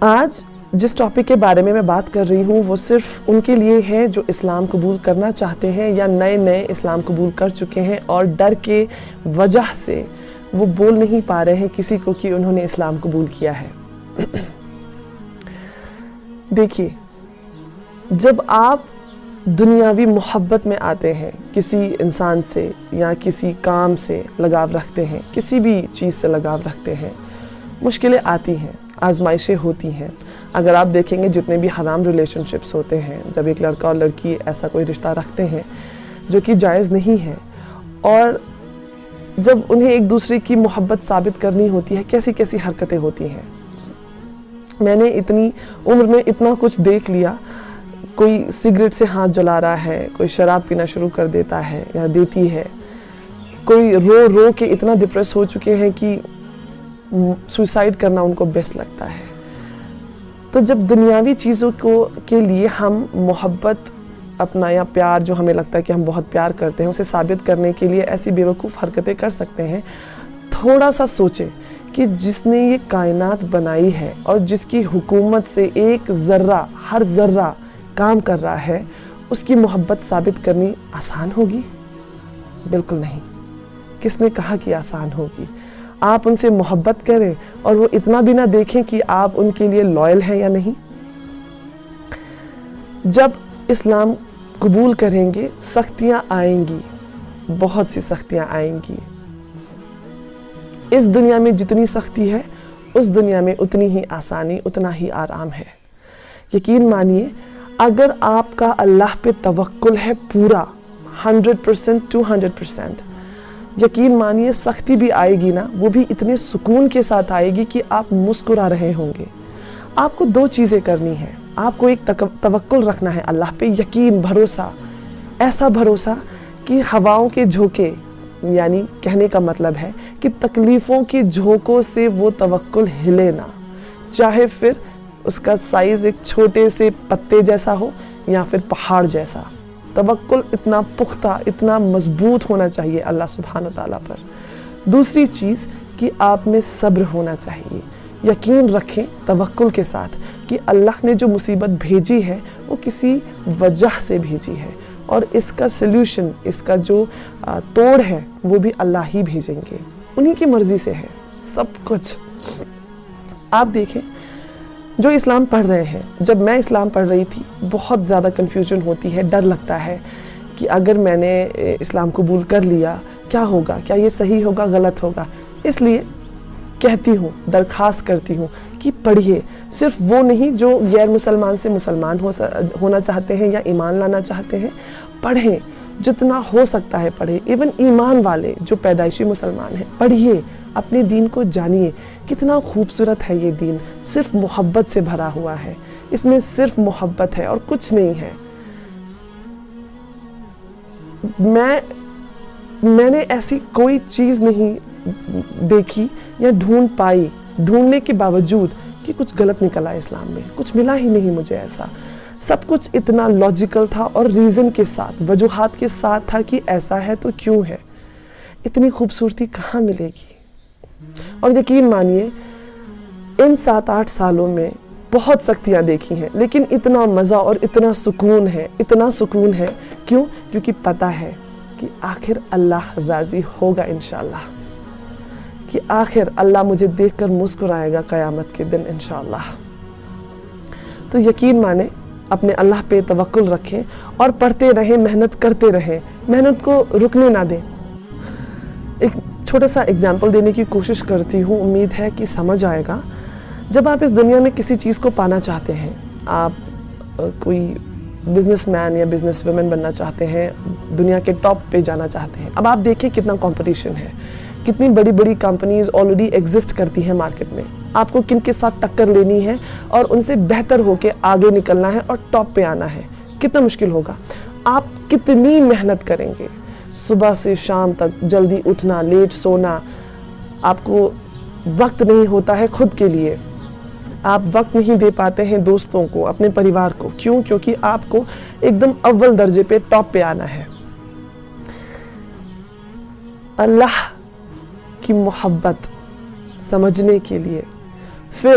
آج جس ٹاپک کے بارے میں بات کر رہی ہوں وہ صرف ان کے لیے ہے جو اسلام قبول کرنا چاہتے ہیں یا نئے اسلام قبول کر چکے ہیں اور ڈر کے وجہ سے وہ بول نہیں پا رہے ہیں کسی کو کہ انہوں نے اسلام قبول کیا ہے۔ دیکھیے، جب آپ دنیاوی محبت میں آتے ہیں، کسی انسان سے یا کسی کام سے لگاؤ رکھتے ہیں، کسی بھی چیز سے لگاؤ رکھتے ہیں، مشکلیں آتی ہیں، آزمائشیں ہوتی ہیں۔ اگر آپ دیکھیں گے جتنے بھی حرام ریلیشن شپس ہوتے ہیں، جب ایک لڑکا اور لڑکی ایسا کوئی رشتہ رکھتے ہیں جو کہ جائز نہیں ہے، اور جب انہیں ایک دوسرے کی محبت ثابت کرنی ہوتی ہے، کیسی کیسی حرکتیں ہوتی ہیں۔ میں نے اتنی عمر میں اتنا کچھ دیکھ لیا، کوئی سگریٹ سے ہاتھ جلا رہا ہے، کوئی شراب پینا شروع کر دیتا ہے یا دیتی ہے، کوئی رو کے اتنا ڈپریس ہو چکے ہیں کہ سوئسائڈ کرنا ان کو بیسٹ لگتا ہے۔ تو جب دنیاوی چیزوں کے لیے ہم محبت اپنا یا پیار جو ہمیں لگتا ہے کہ ہم بہت پیار کرتے ہیں، اسے ثابت کرنے کے لیے ایسی بیوقوف حرکتیں کر سکتے ہیں، تھوڑا سا سوچیں کہ جس نے یہ کائنات بنائی ہے اور جس کی حکومت سے ایک ذرہ، ہر ذرہ کام کر رہا ہے، اس کی محبت ثابت کرنی آسان ہوگی؟ بالکل نہیں۔ کس نے کہا کہ آسان ہوگی؟ آپ ان سے محبت کریں اور وہ اتنا بھی نہ دیکھیں کہ آپ ان کے لیے لائل ہیں یا نہیں۔ جب اسلام قبول کریں گے، سختیاں آئیں گی، بہت سی سختیاں آئیں گی۔ اس دنیا میں جتنی سختی ہے، اس دنیا میں اتنی ہی آسانی، اتنا ہی آرام ہے۔ یقین مانیے، اگر آپ کا اللہ پہ توکل ہے پورا 100% 200%، یقین مانیے سختی بھی آئے گی نا، وہ بھی اتنے سکون کے ساتھ آئے گی کہ آپ مسکرا رہے ہوں گے۔ آپ کو دو چیزیں کرنی ہیں۔ آپ کو ایک توکل رکھنا ہے اللہ پہ، یقین، بھروسہ، ایسا بھروسہ کہ ہواؤں کے جھونکے، یعنی کہنے کا مطلب ہے کہ تکلیفوں کے جھونکوں سے وہ توکل ہلے نہ، چاہے پھر اس کا سائز ایک چھوٹے سے پتے جیسا ہو یا پھر پہاڑ جیسا۔ توکل اتنا پختہ، اتنا مضبوط ہونا چاہیے اللہ سبحانہ تعالیٰ پر۔ دوسری چیز کہ آپ میں صبر ہونا چاہیے۔ یقین رکھیں توکل کے ساتھ کہ اللہ نے جو مصیبت بھیجی ہے وہ کسی وجہ سے بھیجی ہے، اور اس کا سلیوشن، اس کا جو توڑ ہے وہ بھی اللہ ہی بھیجیں گے، انہی کی مرضی سے ہے سب کچھ۔ آپ دیکھیں، جو اسلام پڑھ رہے ہیں، جب میں اسلام پڑھ رہی تھی بہت زیادہ کنفیوژن ہوتی ہے، ڈر لگتا ہے کہ اگر میں نے اسلام قبول کر لیا کیا ہوگا، کیا یہ صحیح ہوگا، غلط ہوگا۔ اس لیے کہتی ہوں، درخواست کرتی ہوں کہ پڑھیے، صرف وہ نہیں جو غیر مسلمان سے مسلمان ہونا چاہتے ہیں یا ایمان لانا چاہتے ہیں، پڑھیں، جتنا ہو سکتا ہے پڑھیں۔ ایون ایمان والے جو پیدائشی مسلمان ہیں، پڑھیے، اپنے دین کو جانیے، کتنا خوبصورت ہے یہ دین، صرف محبت سے بھرا ہوا ہے، اس میں صرف محبت ہے اور کچھ نہیں ہے۔ میں نے ایسی کوئی چیز نہیں دیکھی یا ڈھونڈ پائی، ڈھونڈنے کے باوجود کہ کچھ غلط نکلا اسلام میں، کچھ ملا ہی نہیں مجھے ایسا۔ سب کچھ اتنا لاجیکل تھا اور ریزن کے ساتھ، وجوہات کے ساتھ تھا کہ ایسا ہے تو کیوں ہے۔ اتنی خوبصورتی کہاں ملے گی؟ اور یقین مانیے، ان 7-8 سالوں میں بہت سختیاں دیکھی ہیں، لیکن اتنا مزہ اور اتنا سکون ہے، اتنا سکون ہے۔ کیوں؟ کیونکہ پتہ ہے کہ آخر اللہ راضی ہوگا انشاءاللہ، کہ آخر اللہ مجھے دیکھ کر مسکرائے گا قیامت کے دن انشاءاللہ۔ تو یقین مانیں، اپنے اللہ پہ توکل رکھیں اور پڑھتے رہیں، محنت کرتے رہیں، محنت کو رکنے نہ دیں۔ ایک چھوٹا سا اگزامپل دینے کی کوشش کرتی ہوں، امید ہے کہ سمجھ آئے گا۔ جب آپ اس دنیا میں کسی چیز کو پانا چاہتے ہیں، آپ کوئی بزنس مین یا بزنس ویمن بننا چاہتے ہیں، دنیا کے ٹاپ پہ جانا چاہتے ہیں، اب آپ دیکھیں کتنا کمپٹیشن ہے، کتنی بڑی بڑی کمپنیز آلریڈی ایگزسٹ کرتی ہیں مارکیٹ میں۔ آپ کو کن کے ساتھ ٹکر لینی ہے اور ان سے بہتر ہو کے آگے نکلنا ہے اور ٹاپ پہ آنا ہے، کتنا مشکل ہوگا۔ آپ کتنی محنت کریں گے، صبح سے شام تک، جلدی اٹھنا، لیٹ سونا، آپ کو وقت نہیں ہوتا ہے خود کے لیے، آپ وقت نہیں دے پاتے ہیں دوستوں کو، اپنے پریوار کو۔ کیوں؟ کیونکہ آپ کو ایک دم اول درجے پہ، ٹاپ پہ آنا ہے۔ اللہ کی محبت سمجھنے کے لیے، پھر